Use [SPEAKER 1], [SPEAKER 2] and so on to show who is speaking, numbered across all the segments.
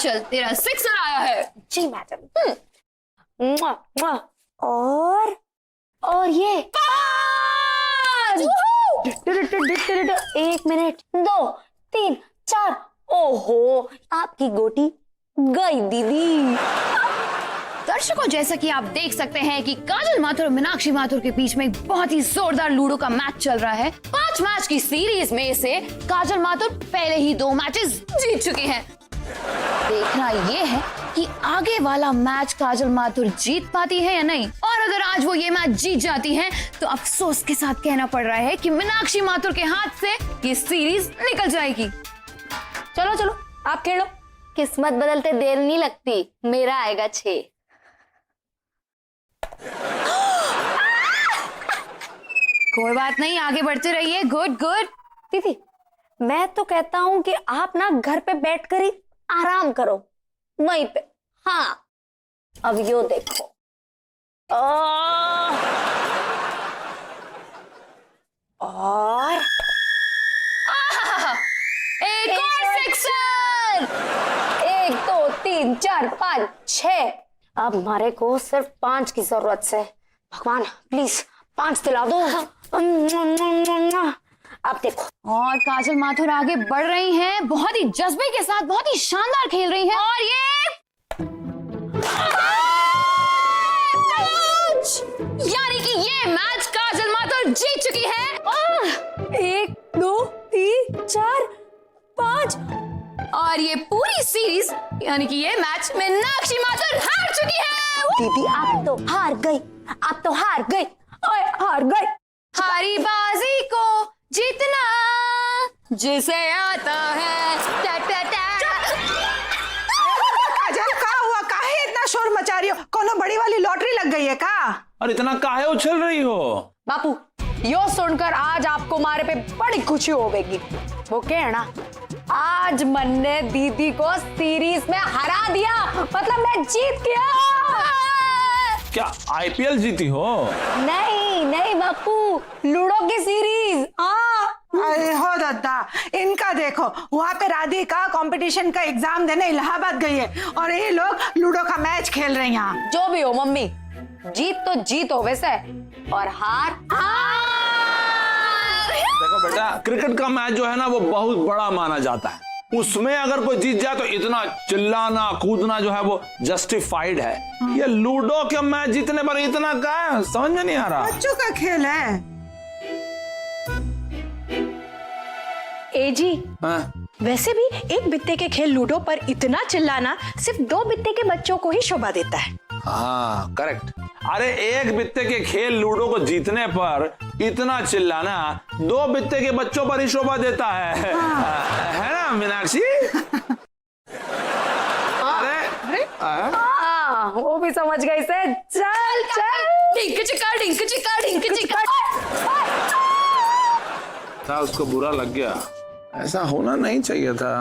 [SPEAKER 1] चल, तेरा सिक्सर आया है।
[SPEAKER 2] जी मैडम। और ये 1 मिनट 2 3 4। ओहो, आपकी गोटी गई दीदी।
[SPEAKER 1] दर्शकों, जैसा कि आप देख सकते हैं कि काजल माथुर और मीनाक्षी माथुर के बीच में एक बहुत ही जोरदार लूडो का मैच चल रहा है। 5 मैच की सीरीज में से काजल माथुर पहले ही 2 मैचेस जीत चुकी हैं। देखना ये है कि आगे वाला मैच काजल माथुर जीत पाती है या नहीं, और अगर आज वो ये मैच जीत जाती हैं, तो अफसोस के साथ कहना पड़ रहा है कि मीनाक्षी माथुर के हाथ से ये सीरीज निकल जाएगी।
[SPEAKER 2] चलो चलो आप खेलो, किस्मत बदलते देर नहीं लगती। मेरा आएगा 6।
[SPEAKER 1] कोई बात नहीं, आगे बढ़ते रहिए। Good good.
[SPEAKER 2] दीदी, मैं तो कहता हूं कि आप ना घर पे बैठकर ही आराम करो, वहीं पे। हाँ, अब यो देखो। और
[SPEAKER 1] एक और सिक्सर।
[SPEAKER 2] 1 2 3 4 5 6। अब हमारे को सिर्फ 5 की जरूरत है। भगवान प्लीज 5 दिला दो। अब देखो,
[SPEAKER 1] और काजल माथुर आगे बढ़ रही हैं, बहुत ही जज्बे के साथ, बहुत ही शानदार खेल रही हैं। और ये यानी कि ये मैच काजल माथुर जीत चुकी है।
[SPEAKER 2] 1 2 3 4 5।
[SPEAKER 1] और ये पूरी सीरीज यानी कि ये मैच मीनाक्षी माथुर हार चुकी है।
[SPEAKER 2] दीदी आप तो हार गई, आप तो हार गई, ओए हार गई।
[SPEAKER 1] हारी बाजी को जीतना जिसे आता है। टा टा टा।
[SPEAKER 3] काजल, का हुआ? काहे इतना शोर मचा रही हो? कोनो बड़ी वाली लॉटरी लग गई है का?
[SPEAKER 4] और इतना काहे उछल रही हो?
[SPEAKER 2] बापू, यो सुनकर आज आपको मारे पे बड़ी खुशी होगी। वो कहना, आज मन ने दीदी को सीरीज में हरा दिया, मतलब मैं जीत गया।
[SPEAKER 4] क्या आईपीएल जीती हो?
[SPEAKER 2] नहीं नहीं बापू, लूडो की सीरीज।
[SPEAKER 3] अरे हो दादा, इनका देखो, वहाँ पे राधिका कंपटीशन का एग्जाम देने इलाहाबाद गई है और ये लोग लूडो का मैच खेल रहे हैं यहाँ।
[SPEAKER 2] जो भी हो मम्मी, जीत तो जीत हो वैसे, और हार
[SPEAKER 4] देखो बेटा, क्रिकेट का मैच जो है ना वो बहुत बड़ा माना जाता है। उसमें अगर कोई जीत जाए तो इतना चिल्लाना कूदना जो है वो जस्टिफाइड है। ये लूडो के मैच जीतने पर इतना क्या है, समझ में नहीं आ रहा।
[SPEAKER 3] बच्चों का खेल है।
[SPEAKER 5] ए जी,
[SPEAKER 4] हाँ?
[SPEAKER 5] वैसे भी एक बित्ते के खेल लूडो पर इतना चिल्लाना सिर्फ 2 बित्ते के बच्चों को ही शोभा देता है।
[SPEAKER 4] हाँ करेक्ट। अरे एक बित्ते के खेल लूडो को जीतने पर इतना चिल्लाना 2 बित्ते के बच्चों पर ही शोभा देता है। है ना मीनाक्षी? अरे
[SPEAKER 2] वो भी समझ गई से। चल चल,
[SPEAKER 1] डिंक चिका डिंक चिका डिंक चिका।
[SPEAKER 4] था उसको बुरा लग गया, ऐसा होना नहीं चाहिए था।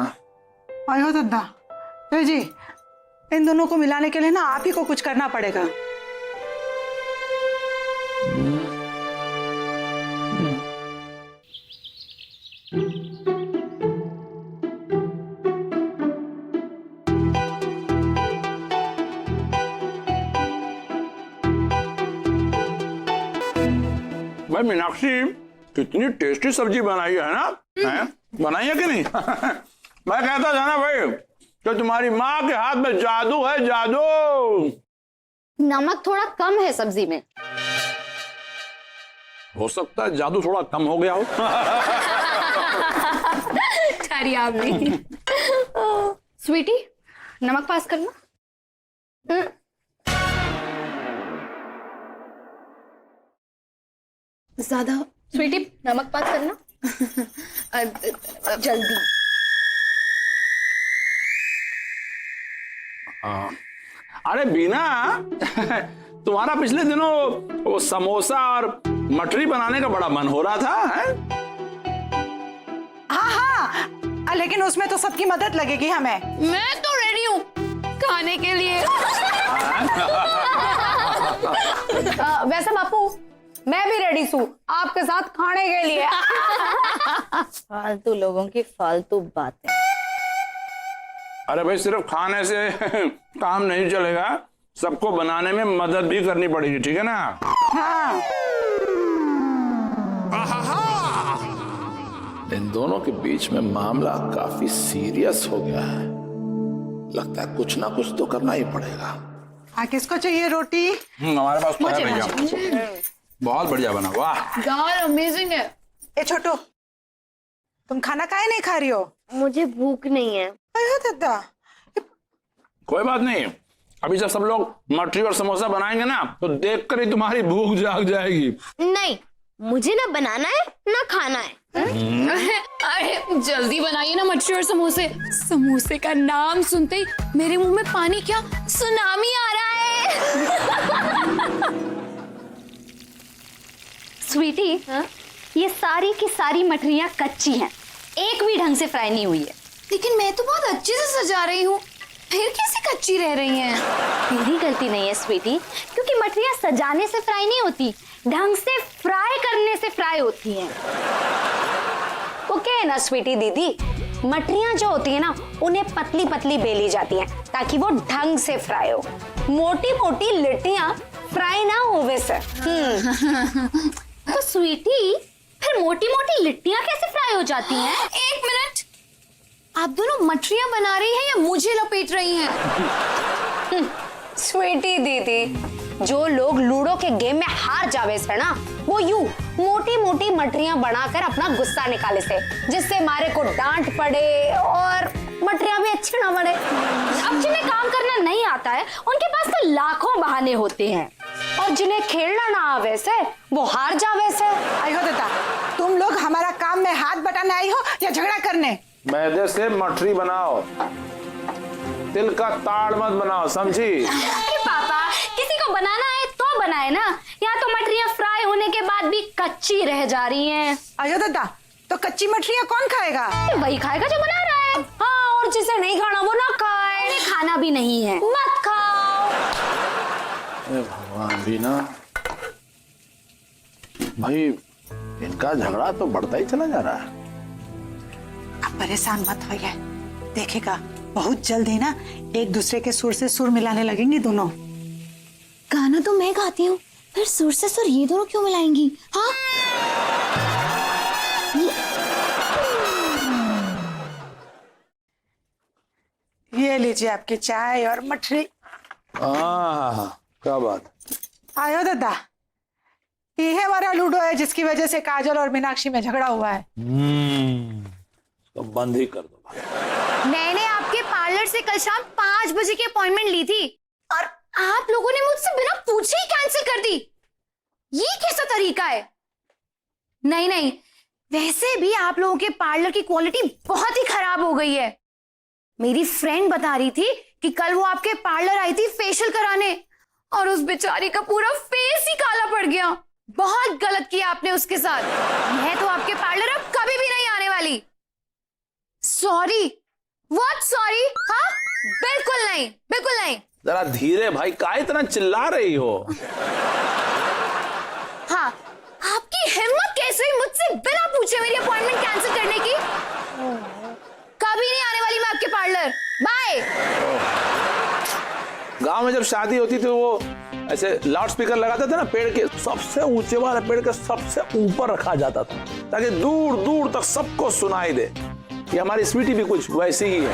[SPEAKER 3] आयो दादा, ए जी, इन दोनों को मिलाने के लिए ना आप ही को कुछ करना पड़ेगा।
[SPEAKER 4] भाई मीनाक्षी, कितनी टेस्टी सब्जी बनाई है ना? है? बनाई है कि नहीं? मैं कहता था ना भाई कि तुम्हारी माँ के हाथ में जादू है, जादू।
[SPEAKER 2] नमक थोड़ा कम है सब्जी में।
[SPEAKER 4] हो सकता है जादू थोड़ा कम हो गया हो।
[SPEAKER 1] ठहरी आपने। स्वीटी, नमक पास करना। ज्यादा। स्वीटी, नमक पास करना। जल्दी।
[SPEAKER 4] अरे बीना, तुम्हारा पिछले दिनों वो समोसा और मटरी बनाने का बड़ा मन हो रहा था, है?
[SPEAKER 3] हाँ, लेकिन उसमें तो सबकी मदद लगेगी हमें।
[SPEAKER 1] मैं तो रेडी हूँ खाने के लिए।
[SPEAKER 2] वैसे बापू, मैं भी रेडी हूँ आपके साथ खाने के लिए। फालतू लोगों की फालतू बातें।
[SPEAKER 4] अरे भाई सिर्फ खाने से काम नहीं चलेगा, सबको बनाने में मदद भी करनी पड़ेगी, ठीक है ना?
[SPEAKER 3] हाँ।
[SPEAKER 4] इन दोनों के बीच में मामला काफी सीरियस हो गया है। लगता है कुछ ना कुछ तो करना ही पड़ेगा।
[SPEAKER 3] किसको चाहिए रोटी?
[SPEAKER 4] हमारे पास तो है भैया। बहुत बढ़िया बना, वाह।
[SPEAKER 1] यार अमेजिंग है।
[SPEAKER 3] ए छोटू, तुम खाना काहे नहीं खा रही हो?
[SPEAKER 6] मुझे भूख नहीं है।
[SPEAKER 3] अयो दादा।
[SPEAKER 4] कोई बात नहीं, अभी जब सब लोग मटरी और समोसा बनाएंगे ना तो देखकर ही तुम्हारी भूख जाग जाएगी।
[SPEAKER 6] नहीं, मुझे ना बनाना है ना खाना है।
[SPEAKER 1] अरे जल्दी बनाइए ना मटरी और समोसे। समोसे का नाम सुनते ही मेरे मुंह में पानी क्या सुनामी आ रहा है।
[SPEAKER 7] स्वीटी, ये सारी की सारी मठरियाँ कच्ची हैं, एक भी ढंग से फ्राई नहीं हुई है।
[SPEAKER 1] लेकिन मैं तो बहुत अच्छे से सजा रही हूँ, फिर कैसे कच्ची रह रही हैं?
[SPEAKER 7] तेरी गलती नहीं है स्वीटी, क्योंकि मठरियाँ सजाने से फ्राई नहीं होती, ढंग से फ्राई करने से फ्राई होती हैं। ओके है ना स्वीटी दीदी, मठरियाँ जो होती है ना उन्हें पतली पतली बेली जाती हैं ताकि वो ढंग से फ्राई हो। मोटी मोटी लिट्टियाँ फ्राई ना हो वैसे। तो स्वीटी, फिर मोटी मोटी लिट्टियाँ कैसे फ्राई हो जाती हैं?
[SPEAKER 1] एक मिनट, आप दोनों मटरियां बना रही हैं या मुझे लपेट रही हैं?
[SPEAKER 2] स्वीटी दीदी, जो लोग लूडो के गेम में हार जावे से ना, वो यूं मोटी मोटी मटरियां बनाकर अपना गुस्सा निकाले से, जिससे मारे को डांट पड़े और मटरियां भी अच्छी ना बने।
[SPEAKER 7] अब जिन्हें काम करना नहीं आता है उनके पास तो लाखों बहाने होते हैं,
[SPEAKER 2] और जिन्हें खेलना ना आवे से वो हार जावे से।
[SPEAKER 3] आयो दादा, तुम लोग हमारा काम में हाथ बटाने आई हो या झगड़ा करने?
[SPEAKER 4] मैदे से मठरी बनाओ, तिल का ताड़ मत बनाओ, समझी?
[SPEAKER 7] पापा, किसी को बनाना है तो बनाए ना, यहाँ तो मटरियाँ फ्राई होने के बाद भी कच्ची रह जा रही हैं।
[SPEAKER 3] आयो दादा, तो कच्ची मछलियाँ कौन खाएगा?
[SPEAKER 7] वही खाएगा जो बना रहा है।
[SPEAKER 2] हाँ, और जिसे नहीं खाना वो ना खाए।
[SPEAKER 7] उन्हें खाना भी नहीं है, मत खाओ।
[SPEAKER 4] भगवान भी ना, भाई इनका झगड़ा तो बढ़ता ही चला जा रहा है।
[SPEAKER 3] आप परेशान मत होइए, देखेगा बहुत जल्द ही ना एक दूसरे के सुर से सुर मिलाने लगेंगे दोनों।
[SPEAKER 1] गाना तो मैं गाती हूँ, फिर सुर से सुर ये दोनों क्यों मिलाएंगी? हाँ,
[SPEAKER 3] ये लीजिए आपकी चाय और मठरी।
[SPEAKER 4] क्या बात।
[SPEAKER 3] आयो दादा, ये हमारा लूडो है जिसकी वजह से काजल और मीनाक्षी में झगड़ा हुआ है।
[SPEAKER 4] तो बंद ही कर दो भाई।
[SPEAKER 1] मैंने आपके पार्लर से कल शाम 5 बजे की अपॉइंटमेंट ली थी और आप लोगों ने मुझसे बिना पूछे ही कैंसिल कर दी। ये कैसा तरीका है? नहीं नहीं, वैसे भी आप लोगों के पार्लर की क्वालिटी बहुत ही खराब हो गई है। मेरी फ्रेंड बता रही थी कि कल वो आपके पार्लर आई थी फेशियल कराने और उस बेचारी का पूरा फेस ही काला पड़ गया। बहुत गलत किया आपने उसके साथ। मैं तो आपके पार्लर अब कभी भी नहीं आने वाली। सॉरी। What sorry? हाँ, बिल्कुल नहीं, बिल्कुल नहीं।
[SPEAKER 4] जरा धीरे भाई, का इतना चिल्ला रही हो?
[SPEAKER 1] हाँ, आपकी हिम्मत कैसे हुई मुझसे बिना पूछे मेरी अपॉइंटमेंट कैंसिल करने की? कभी नहीं आने वाली मैं आपके पार्लर। बाय।
[SPEAKER 4] गांव में जब शादी होती थी वो ऐसे लाउड स्पीकर लगाते थे ना, पेड़ के सबसे ऊंचे वाले पेड़ के सबसे ऊपर रखा जाता था ताकि दूर दूर तक सबको सुनाई दे। ये हमारी स्वीटी भी कुछ वैसी ही है।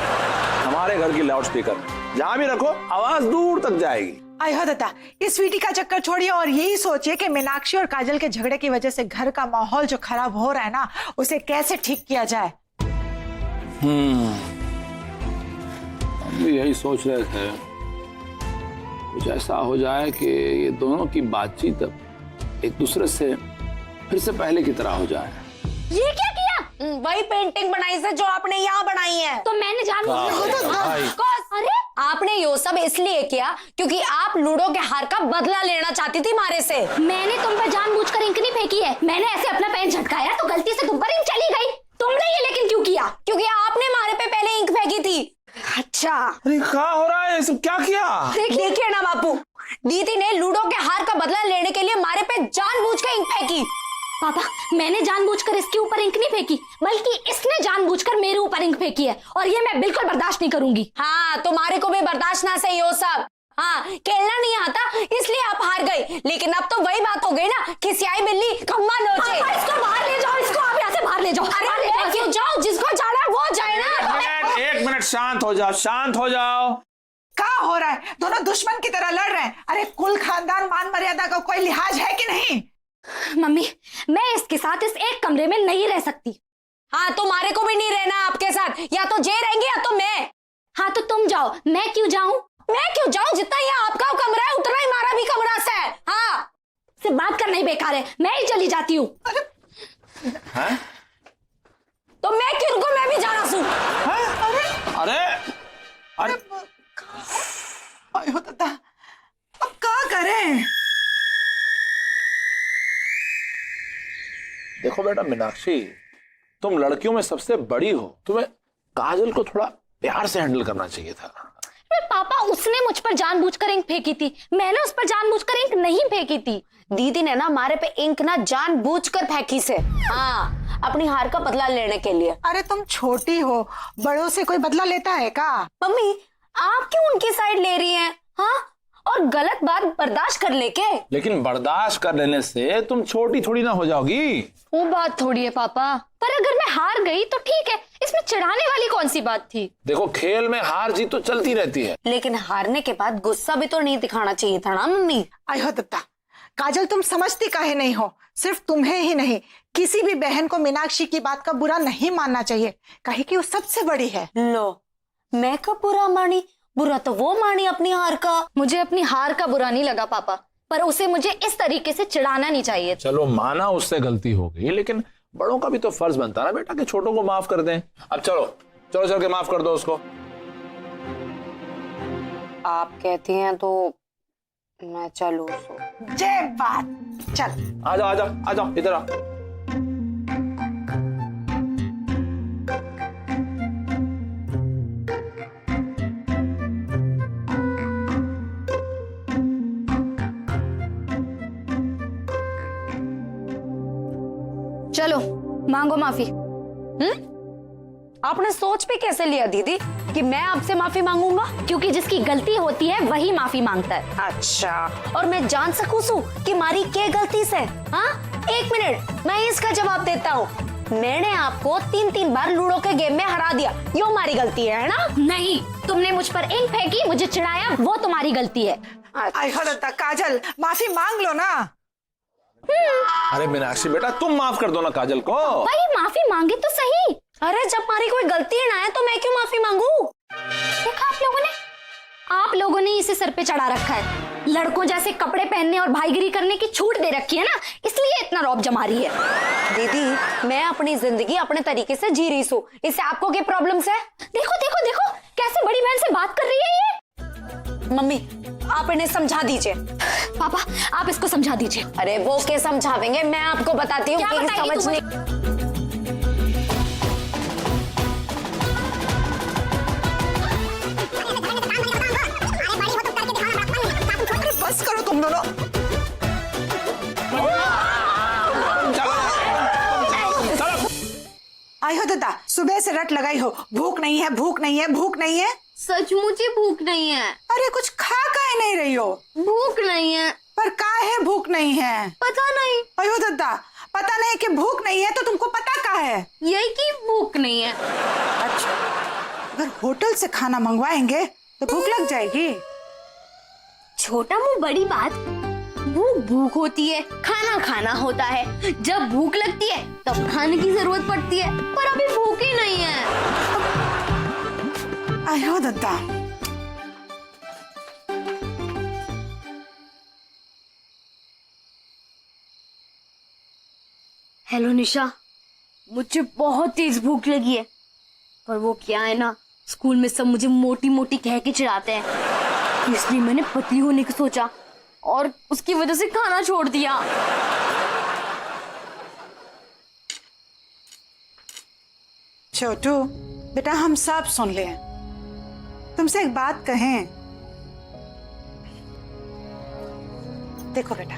[SPEAKER 4] हमारे घर की लाउड स्पीकर जहां भी रखो आवाज दूर तक जाएगी।
[SPEAKER 3] आयो दादा, इस स्वीटी का चक्कर छोड़िए और यही सोचिए कि मीनाक्षी और काजल के झगड़े की वजह से घर का माहौल जो खराब हो रहा है ना, उसे कैसे ठीक किया जाए।
[SPEAKER 4] हम भी यही सोच रहे थे, कुछ ऐसा हो जाए कि ये दोनों की बातचीत एक दूसरे से फिर से पहले की तरह हो जाए।
[SPEAKER 7] ये क्या किया?
[SPEAKER 2] वही पेंटिंग बनाई से जो आपने यहाँ बनाई है।
[SPEAKER 7] तो मैंने
[SPEAKER 2] अरे आपने ये सब इसलिए किया क्योंकि आप लूडो के हार का बदला लेना चाहती थी मारे से।
[SPEAKER 7] मैंने तुम पर जानबूझकर इंक नहीं फेंकी है, मैंने ऐसे अपना पेन झटकाया तो गलती से तुम पर इंक चली गई। तुमने ये लेकिन क्यों किया?
[SPEAKER 2] क्योंकि आपने मारे पे पहले इंक फेंकी थी।
[SPEAKER 7] अच्छा,
[SPEAKER 4] अरे क्या हो रहा है? सब क्या किया?
[SPEAKER 2] देखिए ना बापू, दीदी ने लूडो के हार का बदला लेने के लिए मारे पे जानबूझकर इंक फेंकी।
[SPEAKER 6] पापा, मैंने जानबूझकर इसके ऊपर इंक नहीं फेंकी, बल्कि इसने जानबूझकर मेरे ऊपर इंक फेंकी है, और ये मैं बिल्कुल बर्दाश्त नहीं करूंगी।
[SPEAKER 2] हाँ, तुम्हारे को भी बर्दाश्त ना सही हो सब। हाँ, खेलना नहीं आता इसलिए आप हार गई, लेकिन अब तो वही बात हो गई ना, खिसियाई बिल्ली खम्मा नोचे।
[SPEAKER 6] पापा, इसको बाहर ले जाओ, इसको आप यहाँ से बाहर ले जाओ।
[SPEAKER 2] अरे मैं क्यों जाऊं? जिसको जाना है वो जाए ना।
[SPEAKER 4] एक मिनट शांत हो जाओ, शांत हो जाओ।
[SPEAKER 3] क्या हो रहा है? दोनों दुश्मन की तरह लड़ रहे हैं। अरे कुल खानदान मान मर्यादा का कोई लिहाज है कि नहीं?
[SPEAKER 6] मम्मी, मैं इसके साथ इस एक कमरे में नहीं रह सकती।
[SPEAKER 2] हाँ, तुम्हारे को भी नहीं रहना आपके साथ, या तो जे रहेंगे या तो मैं।
[SPEAKER 6] हाँ तो तुम जाओ, मैं क्यों जाऊं?
[SPEAKER 2] मैं क्यों जाऊं? जितना ये आपका कमरा है उतना ही हमारा भी कमरा से है। हाँ,
[SPEAKER 6] सिर्फ बात करना ही बेकार है, मैं ही चली जाती हूँ।
[SPEAKER 4] हैं?
[SPEAKER 2] तो मैं क्यों रुकूं? मैं भी जाना सू।
[SPEAKER 4] अरे अरे
[SPEAKER 3] आय हो दादा, अब क्या करें?
[SPEAKER 4] देखो बेटा मीनाक्षी, तुम लड़कियों में सबसे बड़ी हो, तुम्हें काजल को थोड़ा प्यार से हैंडल करना चाहिए था।
[SPEAKER 6] पापा, उसने मुझ पर जानबूझकर इंक फेंकी थी, मैंने उस पर जानबूझकर इंक नहीं फेंकी थी।
[SPEAKER 2] दीदी ने ना हमारे पे इंक ना जानबूझकर फेंकी से। हाँ, अपनी हार का बदला लेने के लिए।
[SPEAKER 3] अरे तुम छोटी हो, बड़ों से कोई बदला लेता है का?
[SPEAKER 2] मम्मी, आप क्यों उनकी साइड ले रही हैं? हाँ, और गलत बात बर्दाश्त कर लेके।
[SPEAKER 4] लेकिन बर्दाश्त कर लेने से तुम छोटी थोड़ी ना हो जाओगी।
[SPEAKER 6] वो बात थोड़ी है पापा, पर अगर मैं हार गई तो ठीक है, इसमें चिढ़ाने वाली कौन सी बात थी?
[SPEAKER 4] देखो खेल में हार जीत तो चलती रहती है,
[SPEAKER 2] लेकिन हारने के बाद गुस्सा भी तो नहीं दिखाना चाहिए था ना मम्मी।
[SPEAKER 3] आय हो दत्ता, काजल तुम समझती काहे नहीं हो? सिर्फ तुम्हें ही नहीं, किसी भी बहन को मीनाक्षी की बात का बुरा नहीं मानना चाहिए, काहे कि वो सबसे बड़ी है।
[SPEAKER 2] लो, मैं कब बुरा मानी? बुरा तो वो मानी अपनी हार का।
[SPEAKER 6] मुझे अपनी हार का बुरा नहीं लगा पापा, पर उसे मुझे इस तरीके से चिढ़ाना नहीं चाहिए।
[SPEAKER 4] चलो माना उससे गलती हो गई, लेकिन बड़ों का भी तो फर्ज बनता है ना बेटा कि छोटों को माफ कर दें। अब चलो चलो चल के माफ कर दो उसको।
[SPEAKER 2] आप कहती हैं तो मैं चलूं।
[SPEAKER 3] जय बात, चल
[SPEAKER 4] आ जाओ आ जाओ आ जाओ, इधर आओ।
[SPEAKER 6] चलो मांगो माफी।
[SPEAKER 2] आपने सोच पे कैसे लिया दीदी कि मैं आपसे माफी मांगूंगा?
[SPEAKER 6] क्योंकि जिसकी गलती होती है वही माफी मांगता है।
[SPEAKER 2] अच्छा, और मैं जान सकूं कि मारी क्या गलती से? हाँ, एक मिनट, मैं इसका जवाब देता हूँ। मैंने आपको 3-3 बार लूडो के गेम में हरा दिया, यो हमारी गलती है ना?
[SPEAKER 6] नहीं, तुमने मुझ पर इंक फेंकी, मुझे चिढ़ाया, वो तुम्हारी गलती है।
[SPEAKER 3] आय हो दत्ता, काजल माफी मांग लो ना।
[SPEAKER 4] अरे मीनाक्षी बेटा तुम माफ कर दो ना काजल को।
[SPEAKER 6] भाई माफी मांगे तो सही।
[SPEAKER 2] अरे जब हमारी कोई गलती ना है तो मैं क्यों माफी मांगू?
[SPEAKER 6] देखा आप लोगों ने इसे सर पे चढ़ा रखा है। लड़कों जैसे कपड़े पहनने और भाईगिरी करने की छूट दे रखी है ना, इसलिए इतना रौब जमा रही है।
[SPEAKER 2] दीदी, मैं अपनी जिंदगी अपने तरीके से जी रही हूँ, इससे आपको क्या प्रॉब्लम है?
[SPEAKER 6] देखो देखो देखो, कैसे बड़ी बहन से बात कर रही है ये।
[SPEAKER 2] मम्मी, आप इन्हें समझा दीजिए।
[SPEAKER 6] पापा, आप इसको समझा दीजिए।
[SPEAKER 2] अरे वो क्या समझावेंगे, मैं आपको बताती हूँ
[SPEAKER 6] क्या
[SPEAKER 2] कि
[SPEAKER 6] बताएगी
[SPEAKER 2] समझ
[SPEAKER 6] तुम?
[SPEAKER 2] नहीं।
[SPEAKER 3] बस करो तुम दोनों। आय हो दत्ता, सुबह से रट लगाई हो, भूख नहीं है, भूख नहीं है, भूख नहीं है।
[SPEAKER 7] सचमुच ही भूख नहीं है।
[SPEAKER 3] अरे कुछ खा काहे नहीं रही हो?
[SPEAKER 7] भूख नहीं है।
[SPEAKER 3] पर काहे भूख नहीं है?
[SPEAKER 7] पता नहीं।
[SPEAKER 3] आय हो दत्ता, पता नहीं कि भूख नहीं है तो तुमको पता का है?
[SPEAKER 7] यही कि भूख नहीं है।
[SPEAKER 3] अच्छा, अगर होटल से खाना मंगवाएंगे तो भूख लग जाएगी।
[SPEAKER 7] छोटा मुंह बड़ी बात, भूख भूख होती है, खाना खाना होता है। जब भूख लगती है तब खाने की जरूरत पड़ती है, पर अभी भूख ही नहीं है।
[SPEAKER 3] आय हो दत्ता,
[SPEAKER 7] हेलो निशा, मुझे बहुत तेज भूख लगी है, पर वो क्या है ना, स्कूल में सब मुझे मोटी मोटी कह के चिढ़ाते हैं, इसलिए मैंने पतली होने की सोचा और उसकी वजह से खाना छोड़ दिया।
[SPEAKER 3] छोटू बेटा, हम सब सुन ले, तुमसे एक बात कहें। देखो बेटा,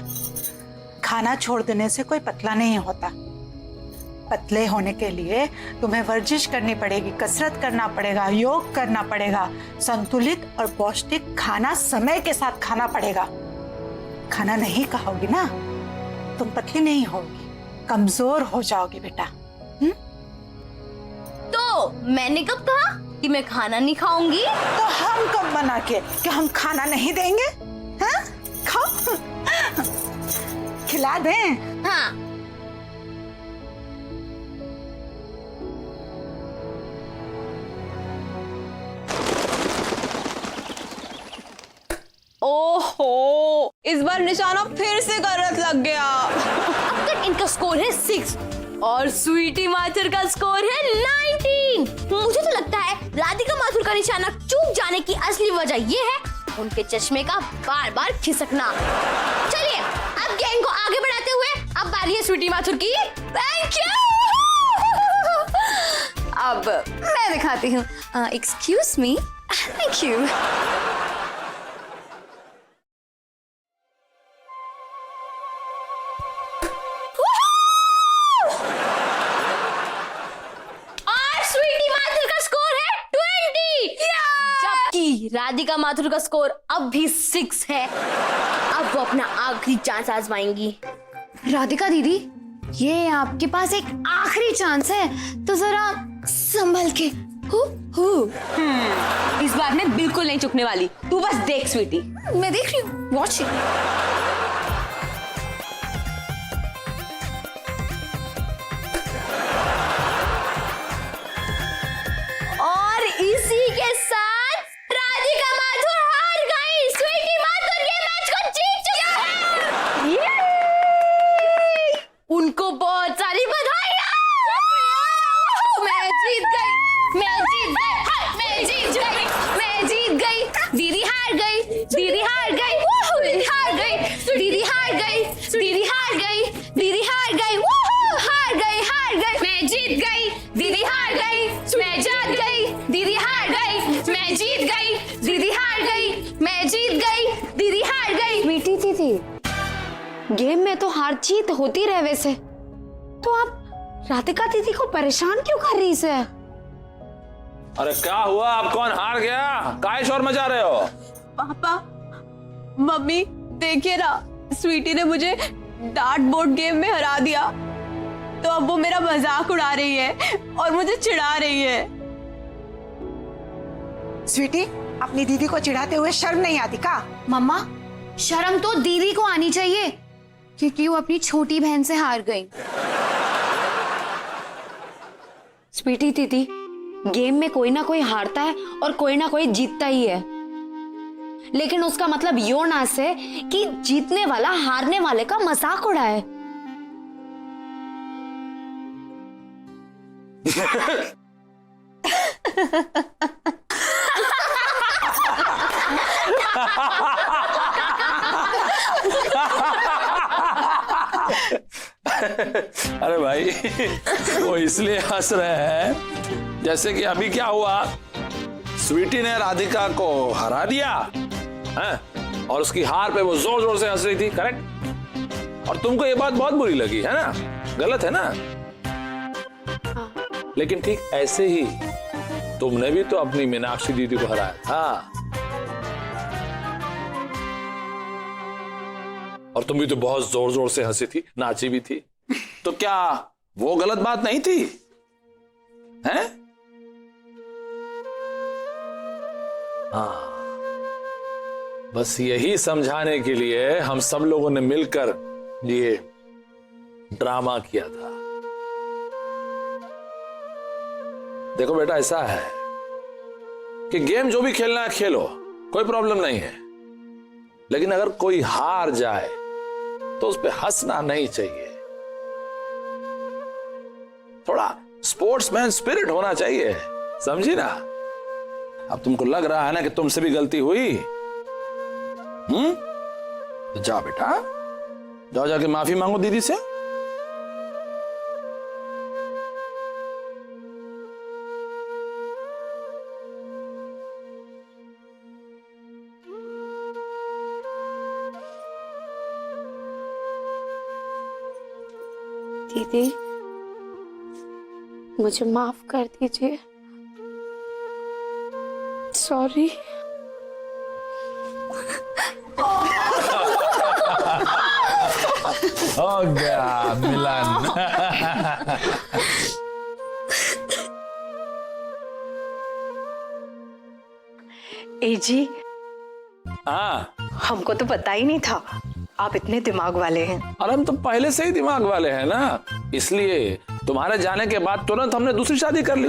[SPEAKER 3] खाना छोड़ देने से कोई पतला नहीं होता। पतले होने के लिए तुम्हें वर्जिश करनी पड़ेगी, कसरत करना पड़ेगा, योग करना पड़ेगा, संतुलित और पौष्टिक खाना समय के साथ खाना पड़ेगा। खाना नहीं खाओगी ना तुम पतली नहीं होगी, कमजोर हो जाओगी बेटा।
[SPEAKER 6] तो मैंने कब कहा कि मैं खाना नहीं खाऊंगी?
[SPEAKER 3] तो हम कब बना के कि हम खाना नहीं देंगे? हाँ? खाओ खिला दें।
[SPEAKER 6] हाँ।
[SPEAKER 8] ओहो, इस बार निशाना फिर से गलत लग गया।
[SPEAKER 6] अब तक इनका स्कोर है 6 और स्वीटी माथुर का स्कोर है 19। मुझे तो लगता है राधिका माथुर का निशाना चूक जाने की असली वजह ये है उनके चश्मे का बार बार खिसकना। चलिए अब गेम को आगे बढ़ाते हुए अब बारी है स्वीटी माथुर की। Thank you. अब मैं दिखाती हूँ। Excuse me. Thank you. Radhika Mathur का स्कोर अब भी 6 है। अब वो अपना आखिरी चांस आजमाएंगी।
[SPEAKER 1] राधिका दीदी, ये आपके पास एक आखिरी चांस है, तो जरा संभल के।
[SPEAKER 8] इस बार मैं बिल्कुल नहीं चुकने वाली, तू बस देख स्वीटी।
[SPEAKER 1] मैं देख रही हूँ, वॉचिंग।
[SPEAKER 6] और इसी के साथ राधिका माथुर हार गई। स्वीटी माथुर ये मैच को जीत चुकी है। उनको बहुत सारी बधाइयां। मैं जीत गई, मैं जीत गई, मैं जीत गई, मैं जीत गई। दीदी हार गई, दीदी हार गई, दीदी हार गई, दीदी हार गई, दीदी हार गई, दीदी हार गई, हार गई, हार गई। मैं जीत गई, दीदी हार गई, मैं जीत गई, दीदी हार गई, मैं जीत गई, दीदी हार गई, मैं जीत गई, दीदी हार गई।
[SPEAKER 2] स्वीटी दीदी, गेम में तो हार जीत होती रहे वैसे, तो आप राधिका दीदी को परेशान क्यों कर रही है?
[SPEAKER 4] अरे क्या हुआ? आप कौन हार गया? काय शोर मचा रहे हो?
[SPEAKER 8] पापा, मम्मी देखिए ना, स्वीटी ने मुझे डार्ट बोर्ड गेम में हरा दिया, तो अब वो मेरा मजाक उड़ा रही है और मुझे चिढ़ा रही है।
[SPEAKER 3] स्वीटी, अपनी दीदी को चिढ़ाते हुए शर्म नहीं आती का?
[SPEAKER 1] मम्मा, शर्म तो दीदी को आनी चाहिए, क्योंकि वो अपनी छोटी बहन से हार गई।
[SPEAKER 2] स्वीटी दीदी, गेम में कोई ना कोई हारता है और कोई ना कोई जीतता ही है, लेकिन उसका मतलब यो ना से कि जीतने वाला हारने वाले का मजाक उड़ाए।
[SPEAKER 4] अरे भाई, वो इसलिए हंस रहे हैं जैसे कि अभी क्या हुआ, स्वीटी ने राधिका को हरा दिया है? और उसकी हार पे वो जोर जोर से हंस रही थी, करेक्ट? और तुमको ये बात बहुत बुरी लगी है ना? गलत है ना? लेकिन ठीक ऐसे ही तुमने भी तो अपनी मीनाक्षी दीदी को हराया था, और तुम भी तो बहुत जोर जोर से हंसी थी, नाची भी थी। तो क्या वो गलत बात नहीं थी? हैं? हाँ, बस यही समझाने के लिए हम सब लोगों ने मिलकर ये ड्रामा किया था। देखो बेटा, ऐसा है कि गेम जो भी खेलना है खेलो, कोई प्रॉब्लम नहीं है, लेकिन अगर कोई हार जाए तो उस पर हंसना नहीं चाहिए। थोड़ा स्पोर्ट्समैन स्पिरिट होना चाहिए, समझी ना? अब तुमको लग रहा है ना कि तुमसे भी गलती हुई, तो जाओ बेटा, जाओ जाके माफी मांगो दीदी से।
[SPEAKER 2] दीदी मुझे माफ कर दीजिए, सॉरी।
[SPEAKER 4] हो गया मिलन।
[SPEAKER 5] ए जी,
[SPEAKER 4] हाँ,
[SPEAKER 5] हमको तो पता ही नहीं था आप इतने दिमाग वाले हैं।
[SPEAKER 4] और हम तो पहले से ही दिमाग वाले हैं ना, इसलिए तुम्हारे जाने के बाद तुरंत हमने दूसरी शादी कर ली।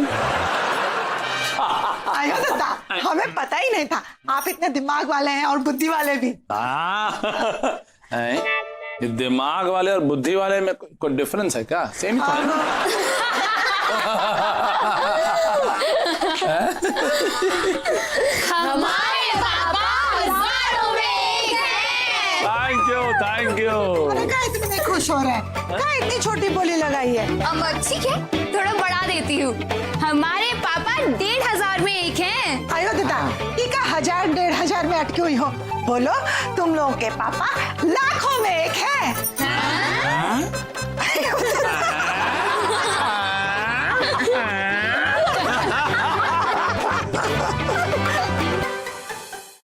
[SPEAKER 3] आयो दादा, हमें पता ही नहीं था आप इतने दिमाग वाले हैं और बुद्धि वाले भी।
[SPEAKER 4] हैं? ये दिमाग वाले और बुद्धि वाले में कोई डिफरेंस है क्या? सेम ही तो है ना?
[SPEAKER 6] हमारे पापा हजारों में एक हैं।
[SPEAKER 4] Thank you.
[SPEAKER 3] अरे क्या इतने खुश हो रहे हैं? क्या इतनी छोटी बोली लगाई है?
[SPEAKER 1] अब ठीक है, थोड़ा बढ़ा देती हूँ। हमारे पापा 1500 में एक हैं।
[SPEAKER 3] आयो दादा, ये क्या 1000 1500 में अटकी हुई हो? बोलो, तुम लोगों के पापा लाखों में एक हैं।